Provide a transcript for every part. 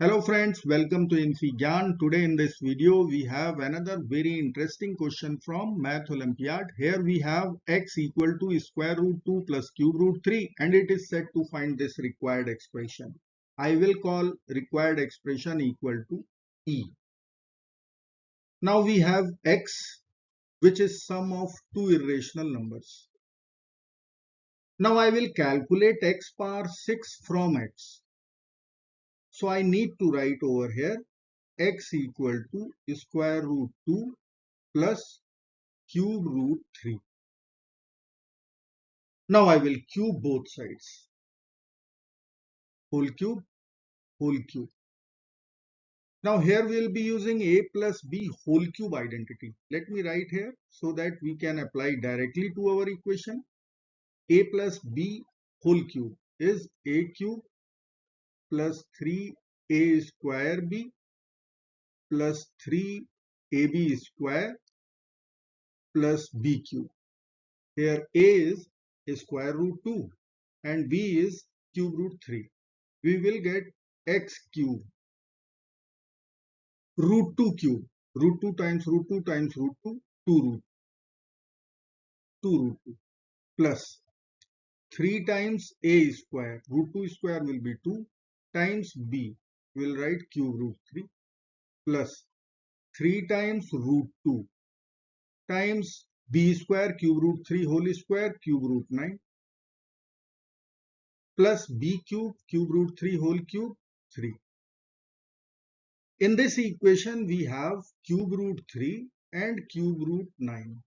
Hello friends, welcome to infyGyan. Today in this video we have another very interesting question from Math Olympiad. Here we have x equal to square root 2 plus cube root 3 and it is said to find this required expression. I will call required expression equal to E. Now we have x, which is sum of two irrational numbers. Now I will calculate x power 6 from x. So I need to write over here x equal to square root 2 plus cube root 3. Now I will cube both sides. Whole cube, whole cube. Now here we will be using a plus b whole cube identity. Let me write here so that we can apply directly to our equation. A plus b whole cube is a cube plus 3a square b plus 3ab square plus b cube. Here a is square root 2 and b is cube root 3. We will get x cube root 2 cube, root 2 times root 2 times root 2, 2 root 2 plus 3 times a square, root 2 square will be 2 times b, will write cube root 3 plus 3 times root 2 times b square cube root 3 whole square cube root 9 plus b cube cube root 3 whole cube 3. In this equation we have cube root 3 and cube root 9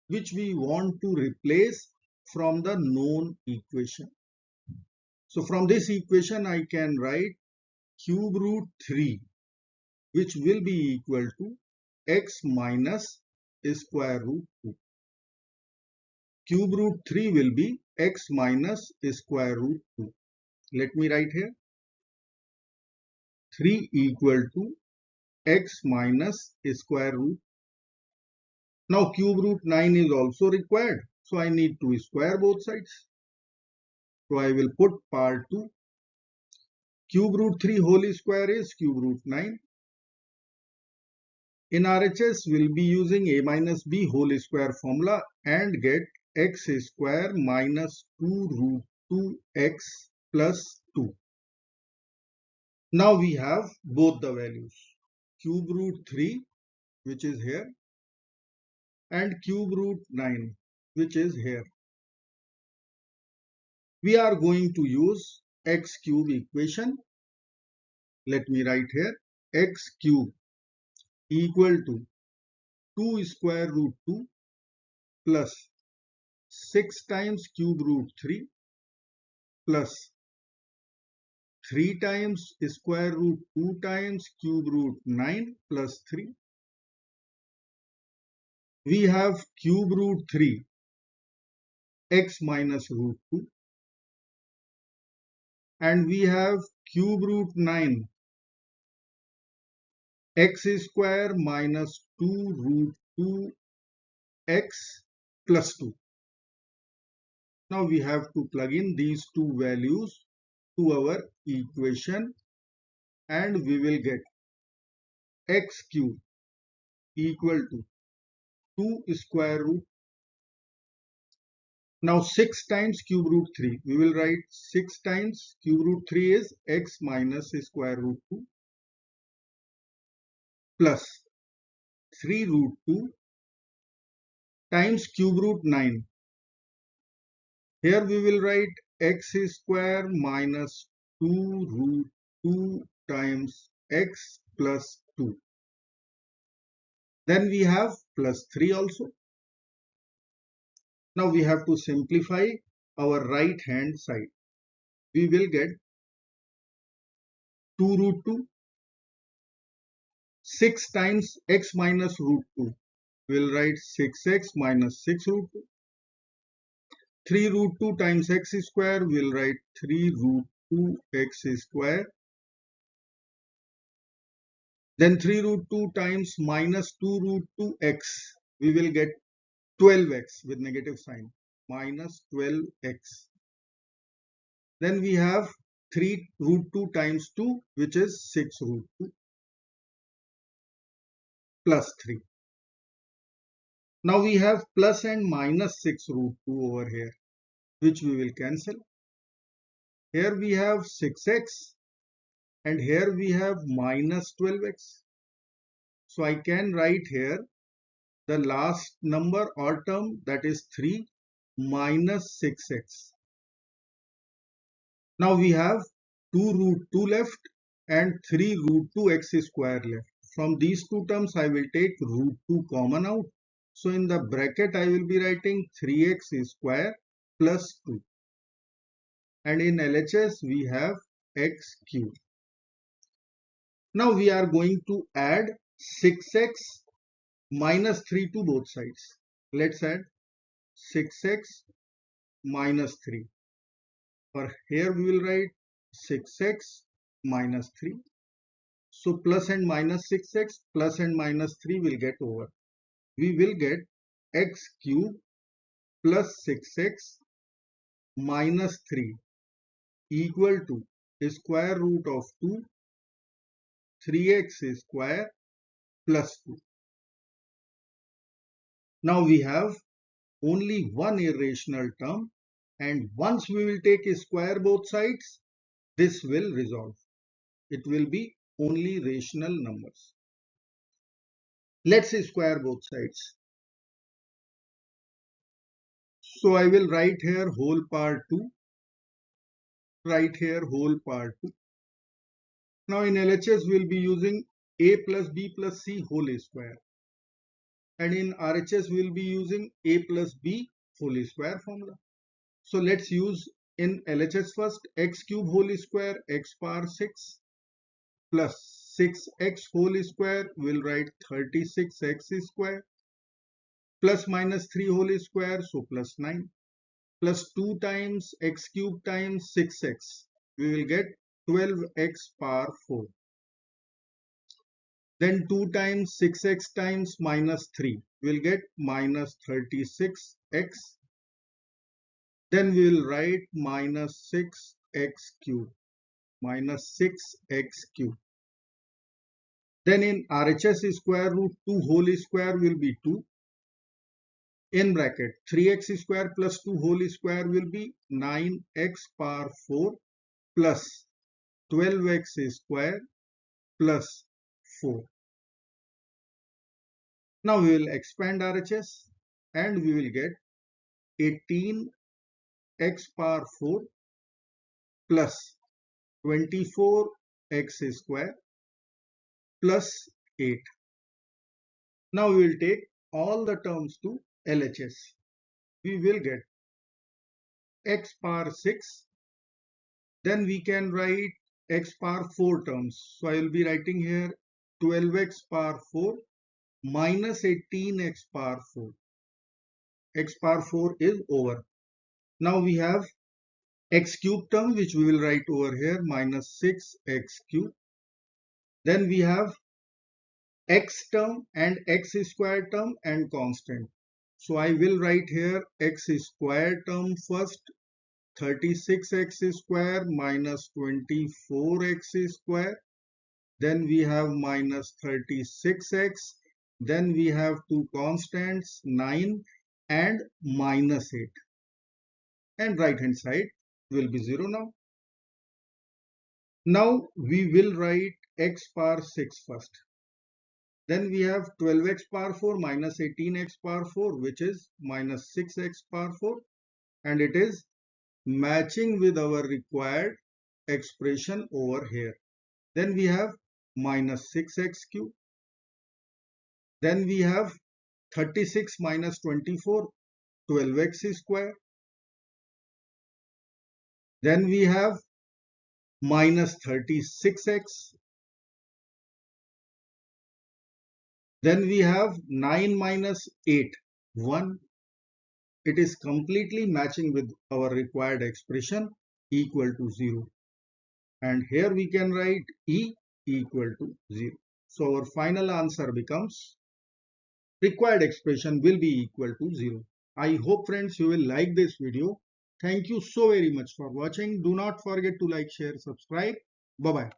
which we want to replace from the known equation. So from this equation I can write cube root 3 which will be equal to x minus square root 2. Cube root 3 will be x minus square root 2. Let me write here 3 equal to x minus square root. Now cube root 9 is also required. So I need to square both sides. So I will put part 2. Cube root 3 whole square is cube root 9. In RHS we will be using a minus b whole square formula and get x square minus 2 root 2x plus 2. Now we have both the values. Cube root 3 which is here and cube root 9 which is here. We are going to use x cube equation. Let me write here x cube equal to 2 square root 2 plus 6 times cube root 3 plus 3 times square root 2 times cube root 9 plus 3. We have cube root 3 x minus root 2 and we have cube root 9 x square minus 2 root 2 x plus 2. Now we have to plug in these two values to our equation and we will get x cube equal to 2 square root. Now 6 times cube root 3. We will write 6 times cube root 3 is x minus square root 2 plus 3 root 2 times cube root 9. Here we will write x square minus 2 root 2 times x plus 2. Then we have plus 3 also. Now we have to simplify our right hand side. We will get 2 root 2. 6 times x minus root 2. We will write 6x minus 6 root 2. 3 root 2 times x square. We will write 3 root 2x square. Then 3 root 2 times minus 2 root 2x. We will get 12x with negative sign. Minus 12x. Then we have 3 root 2 times 2, which is 6 root 2 plus 3. Now we have plus and minus 6 root 2 over here, which we will cancel. Here we have 6x and here we have minus 12x. So I can write here the last number or term, that is 3 minus 6x. Now we have 2 root 2 left and 3 root 2x square left. From these two terms I will take root 2 common out. So in the bracket I will be writing 3x square plus 2. And in LHS we have x cube. Now we are going to add 6x minus 3 to both sides. Let's add 6x minus 3. For here we will write 6x minus 3. So plus and minus 6x plus and minus 3 will get over. We will get x cube plus 6x minus 3 equal to square root of 2 3x square plus 2. Now we have only one irrational term, and once we will take a square both sides, this will resolve. It will be only rational numbers. Let's square both sides. So I will write here whole power 2, write here whole power 2. Now in LHS we will be using a plus b plus c whole square, and in RHS we will be using a plus b whole square formula. So let's use in LHS first x cube whole square x power 6 plus 6x whole square, will write 36x square plus minus 3 whole square, so plus 9 plus 2 times x cube times 6x, we will get 12x power 4. Then 2 times 6x times minus 3, we will get minus 36x. Then we will write minus 6x cube, minus 6x cube. Then in RHS square root 2 whole square will be 2. In bracket 3x square plus 2 whole square will be 9x power 4 plus 12x square plus 4. Now we will expand RHS and we will get 18x power 4 plus 24x square plus 8. Now we will take all the terms to LHS. We will get x power 6. Then we can write x power 4 terms. So I will be writing here 12x power 4 minus 18x power 4. X power 4 is over. Now we have x cube term, which we will write over here, minus 6x cube. Then we have x term and x square term and constant. So I will write here x square term first, 36x square minus 24x square. Then we have minus 36x. Then we have two constants, 9 and minus 8. And right hand side will be 0 now. Now we will write x power 6 first. Then we have 12x power 4 minus 18x power 4, which is minus 6x power 4. And it is matching with our required expression over here. Then we have minus 6x cube. Then we have 36 minus 24, 12x square. Then we have minus 36x. Then we have 9 minus 8, 1. It is completely matching with our required expression equal to 0. And here we can write E equal to 0. So our final answer becomes required expression will be equal to 0. I hope friends you will like this video. Thank you so very much for watching. Do not forget to like, share, subscribe. Bye bye.